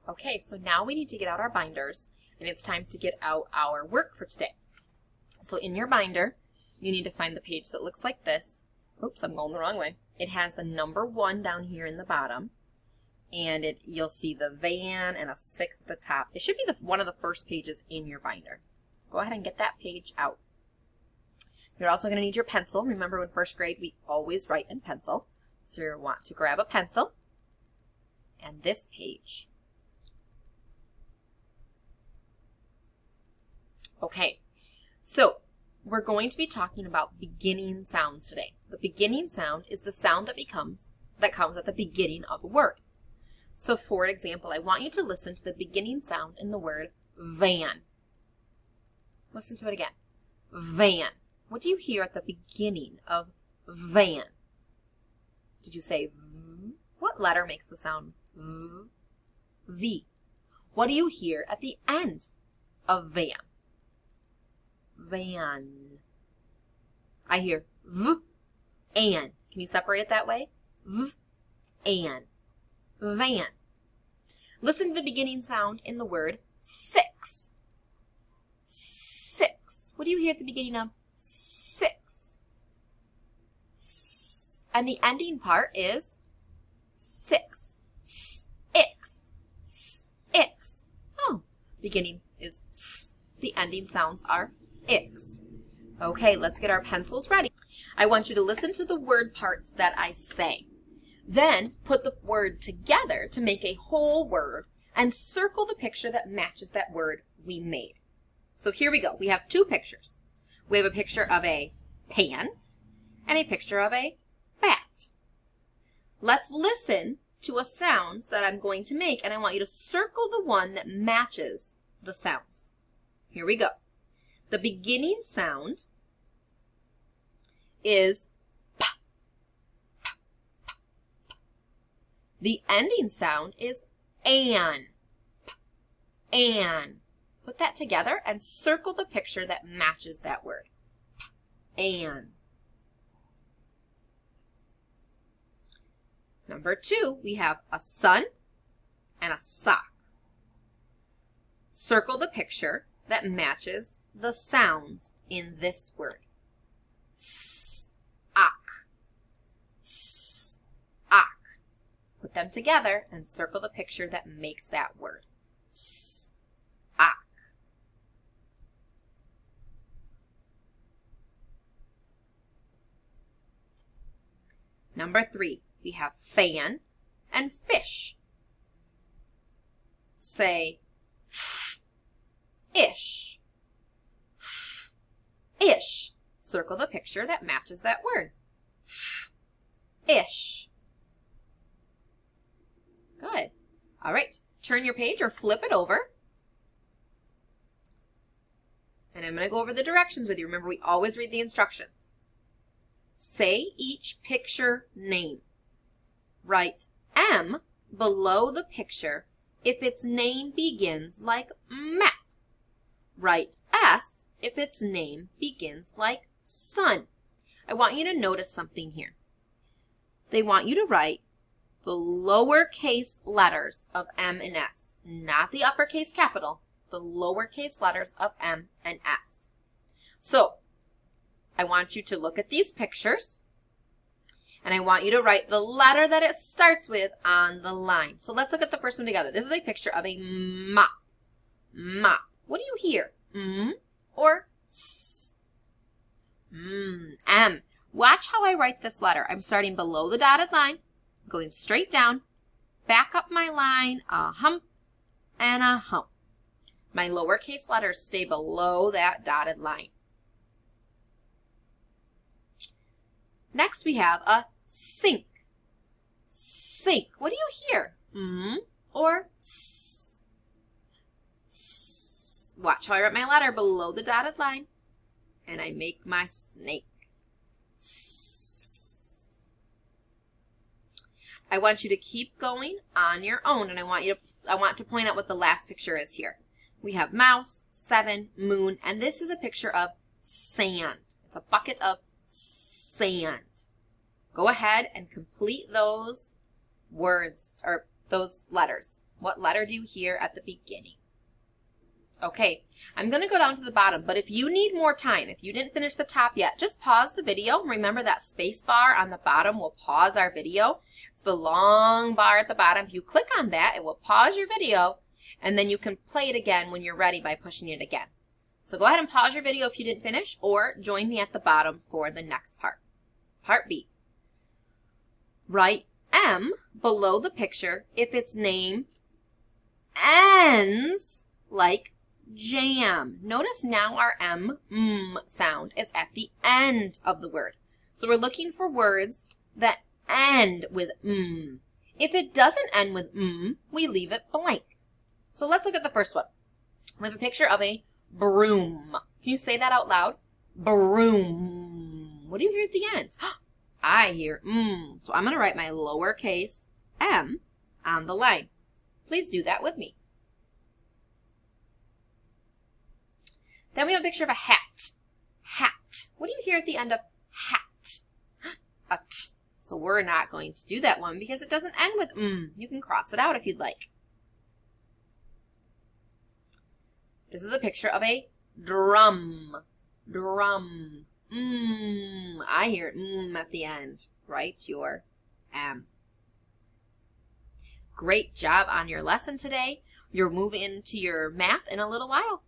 Okay, so now we need to get out our binders, and it's time to get out our work for today. So in your binder, you need to find the page that looks like this. Oops, I'm going the wrong way. It has the number 1 down here in the bottom, and you'll see the van and a 6 at the top. It should be one of the first pages in your binder. So go ahead and get that page out. You're also going to need your pencil. Remember, in first grade, we always write in pencil. So you want to grab a pencil and this page. Okay, so we're going to be talking about beginning sounds today. The beginning sound is the sound that comes at the beginning of a word. So for example, I want you to listen to the beginning sound in the word van. Listen to it again. Van. What do you hear at the beginning of van? Did you say V? What letter makes the sound V? V. What do you hear at the end of van? Van. I hear V, and. Can you separate it that way? V, and. Van. Listen to the beginning sound in the word six. Six. What do you hear at the beginning of six? S. And the ending part is six. Six. Six. Oh, beginning is s. The ending sounds are ix. Okay, let's get our pencils ready. I want you to listen to the word parts that I say. Then put the word together to make a whole word and circle the picture that matches that word we made. So here we go. We have 2 pictures. We have a picture of a pan and a picture of a bat. Let's listen to a sounds that I'm going to make, and I want you to circle the one that matches the sounds. Here we go. The beginning sound is p, p, p, p. The ending sound is an, p, an. Put that together and circle the picture that matches that word. P, an. Number 2, we have a sun and a sock. Circle the picture that matches the sounds in this word. S-ak. S-ak. Put them together and circle the picture that makes that word. S-ak. Number 3, we have fan and fish. Say ish. Ish. Circle the picture that matches that word. Ish. Good. All right. Turn your page or flip it over. And I'm going to go over the directions with you. Remember, we always read the instructions. Say each picture name. Write M below the picture if its name begins like map. Write S if its name begins like sun. I want you to notice something here. They want you to write the lowercase letters of M and S, not the uppercase capital, the lowercase letters of M and S. So, I want you to look at these pictures, and I want you to write the letter that it starts with on the line. So let's look at the first one together. This is a picture of a mop. Mop. What do you hear? M or S? M. Watch how I write this letter. I'm starting below the dotted line, going straight down, back up my line, a hump and a hump. My lowercase letters stay below that dotted line. Next we have a sink. Sink. What do you hear? M or S? S. Watch how I write my letter below the dotted line, and I make my snake. S. I want you to keep going on your own, and I want to point out what the last picture is here. We have mouse, 7, moon, and this is a picture of sand. It's a bucket of sand. Go ahead and complete those words or those letters. What letter do you hear at the beginning? Okay, I'm going to go down to the bottom, but if you need more time, if you didn't finish the top yet, just pause the video. Remember that space bar on the bottom will pause our video. It's the long bar at the bottom. If you click on that, it will pause your video, and then you can play it again when you're ready by pushing it again. So go ahead and pause your video if you didn't finish, or join me at the bottom for the next part. Part B. Write M below the picture if its name ends like jam. Notice now our sound is at the end of the word. So we're looking for words that end with If it doesn't end with we leave it blank. So let's look at the first one. We have a picture of a broom. Can you say that out loud? Broom. What do you hear at the end? I hear So I'm going to write my lowercase m on the line. Please do that with me. Then we have a picture of a hat. Hat. What do you hear at the end of hat? A t. So we're not going to do that one because it doesn't end with You can cross it out if you'd like. This is a picture of a drum. Drum. I hear at the end. Write your M. Great job on your lesson today. You're moving into your math in a little while.